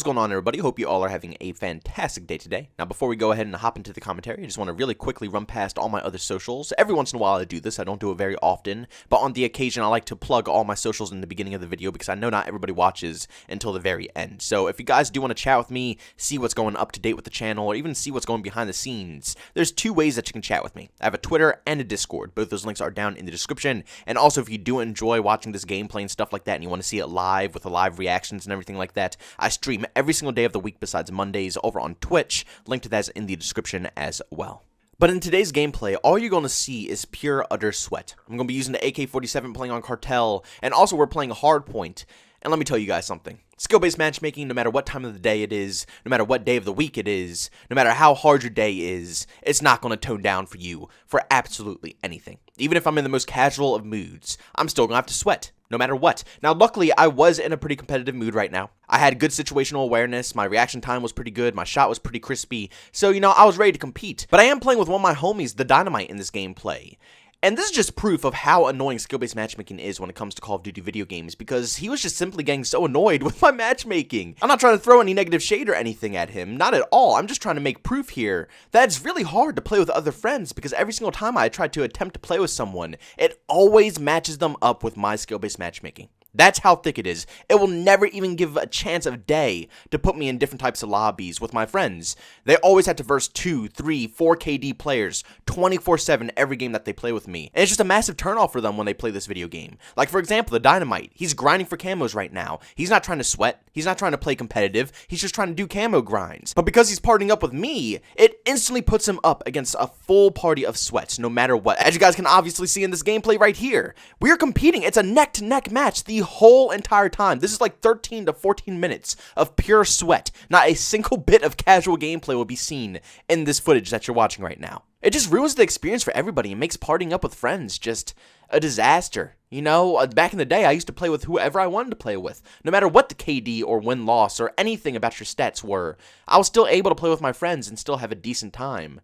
What's going on, everybody? Hope you all are having a fantastic day today. Now, before we go ahead and hop into the commentary, I just want to really quickly run past all my other socials. Every once in a while I do this. I don't do it very often, but on the occasion I like to plug all my socials in the beginning of the video because I know not everybody watches until the very end. So if you guys do want to chat with me, see what's going up to date with the channel, or even see what's going behind the scenes, there's two ways that you can chat with me. I have a Twitter and a Discord. Both those links are down in the description. And also, if you do enjoy watching this gameplay and stuff like that, and you want to see it live with the live reactions and everything like that, I stream every single day of the week besides Mondays over on Twitch. Link to that is in the description as well. But in today's gameplay, all you're going to see is pure utter sweat. I'm going to be using the AK-47 playing on Cartel, and also we're playing Hardpoint. And let me tell you guys something. Skill-based matchmaking, no matter what time of the day it is, no matter what day of the week it is, no matter how hard your day is, it's not going to tone down for you for absolutely anything. Even if I'm in the most casual of moods, I'm still going to have to sweat, no matter what. Now, luckily, I was in a pretty competitive mood right now. I had good situational awareness, my reaction time was pretty good, my shot was pretty crispy, so, I was ready to compete. But I am playing with one of my homies, the Dynamite, in this gameplay. And this is just proof of how annoying skill-based matchmaking is when it comes to Call of Duty video games, because he was just simply getting so annoyed with my matchmaking. I'm not trying to throw any negative shade or anything at him, not at all. I'm just trying to make proof here that it's really hard to play with other friends, because every single time I try to attempt to play with someone, it always matches them up with my skill-based matchmaking. That's how thick it is. It will never even give a chance of day to put me in different types of lobbies with my friends. They always have to verse 2, 3, 4 KD players 24/7 every game that they play with me. And it's just a massive turnoff for them when they play this video game. Like, for example, the Dynamite. He's grinding for camos right now. He's not trying to sweat. He's not trying to play competitive. He's just trying to do camo grinds. But because he's partying up with me, it instantly puts him up against a full party of sweats, no matter what. As you guys can obviously see in this gameplay right here, we are competing. It's a neck-to-neck match the whole entire time. This is like 13 to 14 minutes of pure sweat. Not a single bit of casual gameplay will be seen in this footage that you're watching right now. It just ruins the experience for everybody and makes partying up with friends just a disaster. Back in the day, I used to play with whoever I wanted to play with. No matter what the KD or win-loss or anything about your stats were, I was still able to play with my friends and still have a decent time.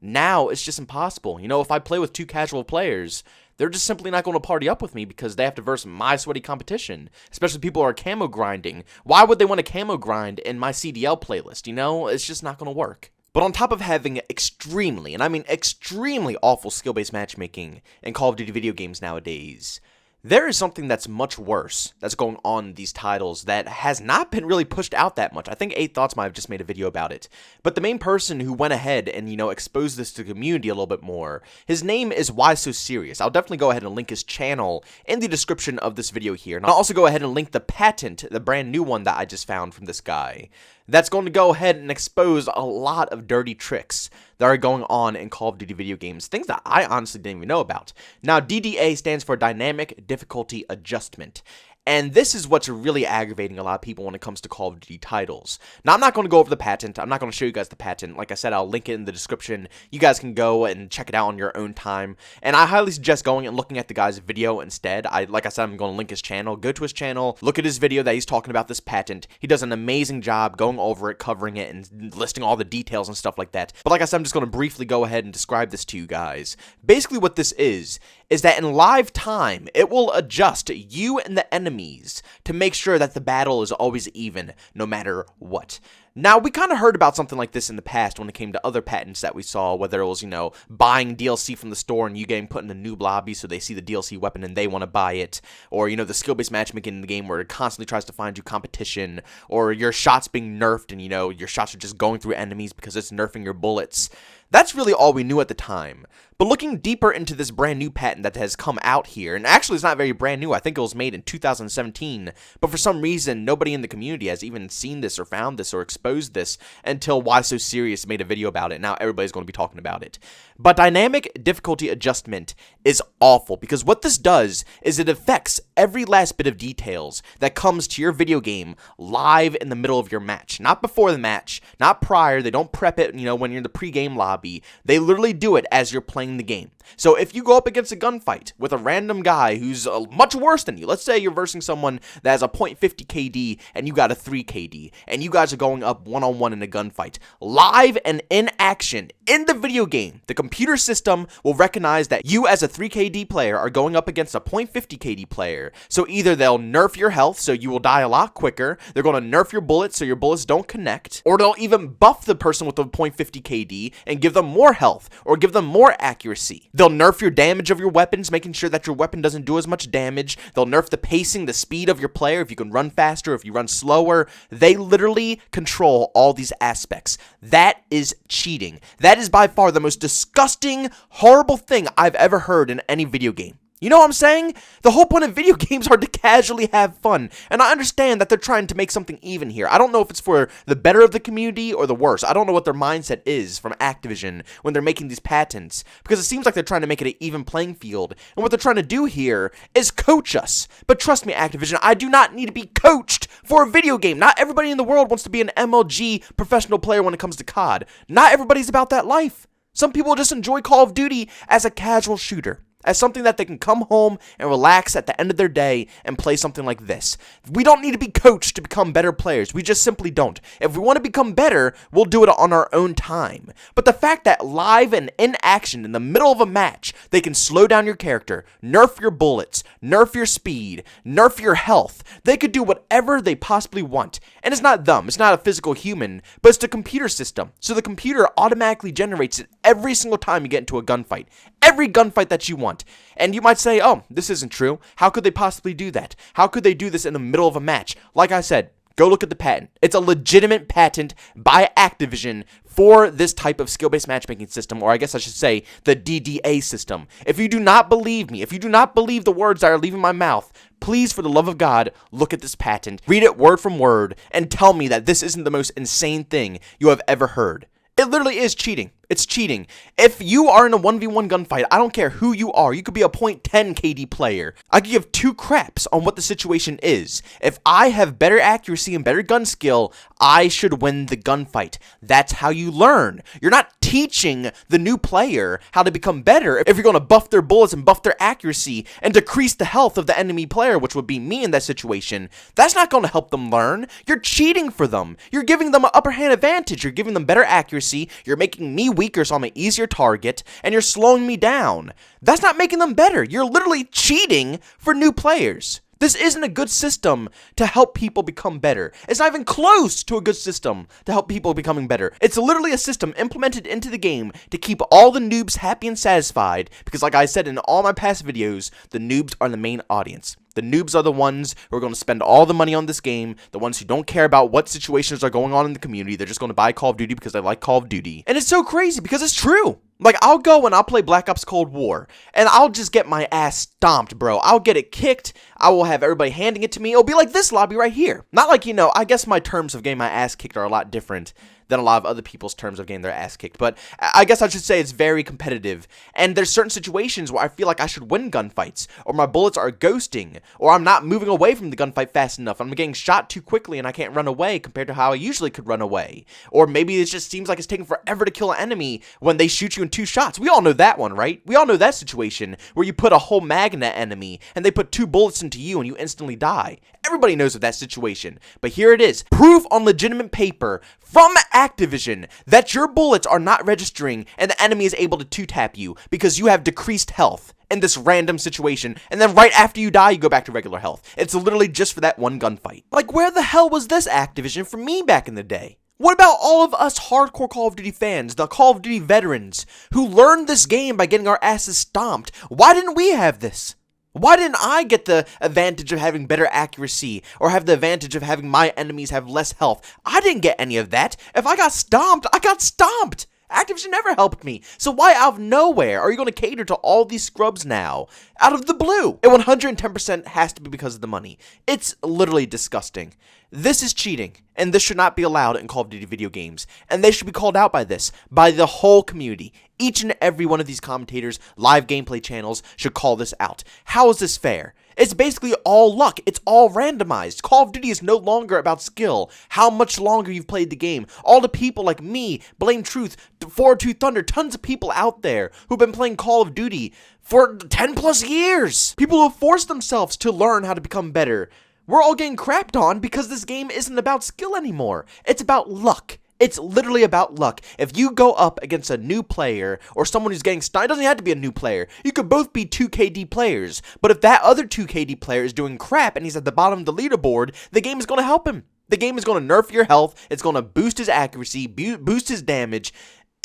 Now, it's just impossible. If I play with two casual players, they're just simply not going to party up with me because they have to verse my sweaty competition, especially people who are camo grinding. Why would they want to camo grind in my CDL playlist, It's just not going to work. But on top of having extremely, and I mean extremely awful skill-based matchmaking in Call of Duty video games nowadays, there is something that's much worse that's going on in these titles that has not been really pushed out that much. I think 8 Thoughts might have just made a video about it. But the main person who went ahead and, exposed this to the community a little bit more, his name is Why So Serious. I'll definitely go ahead and link his channel in the description of this video here. And I'll also go ahead and link the patent, the brand new one that I just found from this guy, that's going to go ahead and expose a lot of dirty tricks that are going on in Call of Duty video games, things that I honestly didn't even know about. Now, DDA stands for Dynamic Difficulty Adjustment. And this is what's really aggravating a lot of people when it comes to Call of Duty titles. Now, I'm not going to go over the patent. I'm not going to show you guys the patent. Like I said, I'll link it in the description. You guys can go and check it out on your own time. And I highly suggest going and looking at the guy's video instead. Like I said, I'm going to link his channel. Go to his channel. Look at his video that he's talking about this patent. He does an amazing job going over it, covering it, and listing all the details and stuff like that. But like I said, I'm just going to briefly go ahead and describe this to you guys. Basically, what this is that in live time, it will adjust you and the enemies to make sure that the battle is always even, no matter what. Now, we kind of heard about something like this in the past when it came to other patents that we saw, whether it was, buying DLC from the store and you getting put in a noob lobby so they see the DLC weapon and they want to buy it, or, the skill-based matchmaking in the game where it constantly tries to find you competition, or your shots being nerfed and, your shots are just going through enemies because it's nerfing your bullets. That's really all we knew at the time. But looking deeper into this brand new patent that has come out here, and actually it's not very brand new, I think it was made in 2017, but for some reason nobody in the community has even seen this or found this or exposed this until Why So Serious made a video about it. Now everybody's going to be talking about it. But Dynamic Difficulty Adjustment is awful because what this does is it affects every last bit of details that comes to your video game live in the middle of your match. Not before the match, not prior. They don't prep it, when you're in the pre-game lobby. They literally do it as you're playing the game. So if you go up against a gunfight with a random guy who's much worse than you, let's say you're versing someone that has a .50 KD and you got a 3 KD, and you guys are going up one-on-one in a gunfight, live and in action, in the video game, the computer system will recognize that you as a 3 KD player are going up against a .50 KD player. So either they'll nerf your health so you will die a lot quicker, they're going to nerf your bullets so your bullets don't connect, or they'll even buff the person with the .50 KD and give them more health or give them more accuracy. They'll nerf your damage of your weapons, making sure that your weapon doesn't do as much damage. They'll nerf the pacing, the speed of your player, if you can run faster, if you run slower. They literally control all these aspects. That is cheating. That is by far the most disgusting, horrible thing I've ever heard in any video game. You know what I'm saying? The whole point of video games are to casually have fun, and I understand that they're trying to make something even here. I don't know if it's for the better of the community or the worse. I don't know what their mindset is from Activision when they're making these patents, because it seems like they're trying to make it an even playing field, and what they're trying to do here is coach us. But trust me, Activision, I do not need to be coached for a video game. Not everybody in the world wants to be an MLG professional player when it comes to COD. Not everybody's about that life. Some people just enjoy Call of Duty as a casual shooter, as something that they can come home and relax at the end of their day and play something like this. We don't need to be coached to become better players. We just simply don't. If we want to become better, we'll do it on our own time. But the fact that live and in action in the middle of a match, they can slow down your character, nerf your bullets, nerf your speed, nerf your health. They could do whatever they possibly want. And it's not them. It's not a physical human, but it's the computer system. So the computer automatically generates it every single time you get into a gunfight. Every gunfight that you want. And you might say, oh, this isn't true. How could they possibly do that? How could they do this in the middle of a match? Like I said, go look at the patent. It's a legitimate patent by Activision for this type of skill-based matchmaking system, or I guess I should say the DDA system. If you do not believe me, if you do not believe the words that are leaving my mouth, please, for the love of God, look at this patent, read it word from word, and tell me that this isn't the most insane thing you have ever heard. It literally is cheating. It's cheating. If you are in a 1v1 gunfight, I don't care who you are. You could be a .10 KD player. I could give two craps on what the situation is. If I have better accuracy and better gun skill, I should win the gunfight. That's how you learn. You're not teaching the new player how to become better if you're going to buff their bullets and buff their accuracy and decrease the health of the enemy player, which would be me in that situation. That's not going to help them learn. You're cheating for them. You're giving them an upper hand advantage. You're giving them better accuracy. You're making me weaker so I'm an easier target, and you're slowing me down. That's not making them better. You're literally cheating for new players. This isn't a good system to help people become better. It's not even close to a good system to help people becoming better. It's literally a system implemented into the game to keep all the noobs happy and satisfied, because like I said in all my past videos, the noobs are the main audience. The noobs are the ones who are going to spend all the money on this game, the ones who don't care about what situations are going on in the community. They're just going to buy Call of Duty because they like Call of Duty. And it's so crazy because it's true. Like, I'll go and I'll play Black Ops Cold War, and I'll just get my ass stomped, bro. I'll get it kicked. I will have everybody handing it to me. It'll be like this lobby right here. Not like, you know, I guess my terms of getting my ass kicked are a lot different than a lot of other people's terms of getting their ass kicked. But I guess I should say it's very competitive. And there's certain situations where I feel like I should win gunfights, or my bullets are ghosting, or I'm not moving away from the gunfight fast enough. I'm getting shot too quickly and I can't run away compared to how I usually could run away. Or maybe it just seems like it's taking forever to kill an enemy when they shoot you in 2 shots. We all know that one, right? We all know that situation where you put a whole mag in that enemy and they put 2 bullets into you and you instantly die. Everybody knows of that situation. But here it is. Proof on legitimate paper from Activision that your bullets are not registering and the enemy is able to 2-tap you because you have decreased health in this random situation, and then right after you die, you go back to regular health. It's literally just for that one gunfight. Like, where the hell was this Activision for me back in the day? What about all of us hardcore Call of Duty fans, the Call of Duty veterans, who learned this game by getting our asses stomped? Why didn't we have this? Why didn't I get the advantage of having better accuracy, or have the advantage of having my enemies have less health? I didn't get any of that. If I got stomped, I got stomped. Activision never helped me. So why out of nowhere are you going to cater to all these scrubs now? Out of the blue. It 110% has to be because of the money. It's literally disgusting. This is cheating, and this should not be allowed in Call of Duty video games. And they should be called out by this, by the whole community. Each and every one of these commentators, live gameplay channels, should call this out. How is this fair? It's basically all luck. It's all randomized. Call of Duty is no longer about skill. How much longer you've played the game. All the people like me, Blame Truth, 402 Thunder, tons of people out there who've been playing Call of Duty for 10 plus years. People who have forced themselves to learn how to become better. We're all getting crapped on because this game isn't about skill anymore. It's about luck. It's literally about luck. If you go up against a new player or someone who's getting stunned, it doesn't have to be a new player. You could both be 2 KD players. But if that other 2 KD player is doing crap and he's at the bottom of the leaderboard, the game is going to help him. The game is going to nerf your health. It's going to boost his accuracy, boost his damage.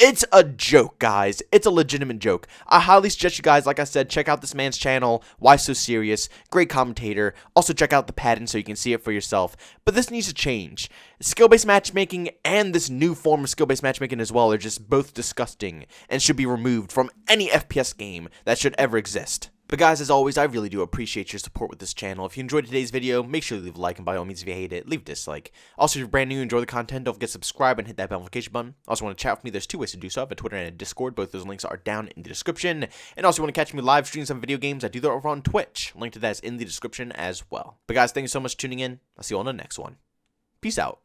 It's a joke, guys. It's a legitimate joke. I highly suggest you guys, like I said, check out this man's channel, Why So Serious, great commentator. Also check out the pattern so you can see it for yourself. But this needs to change. Skill-based matchmaking and this new form of skill-based matchmaking as well are just both disgusting and should be removed from any FPS game that should ever exist. But guys, as always, I really do appreciate your support with this channel. If you enjoyed today's video, make sure to leave a like, and by all means, if you hate it, leave a dislike. Also, if you're brand new and enjoy the content, don't forget to subscribe and hit that bell notification button. Also, want to chat with me, there's 2 ways to do so. I have a Twitter and a Discord. Both those links are down in the description. And also, want to catch me live stream some video games, I do that over on Twitch. Link to that is in the description as well. But guys, thank you so much for tuning in. I'll see you on the next one. Peace out.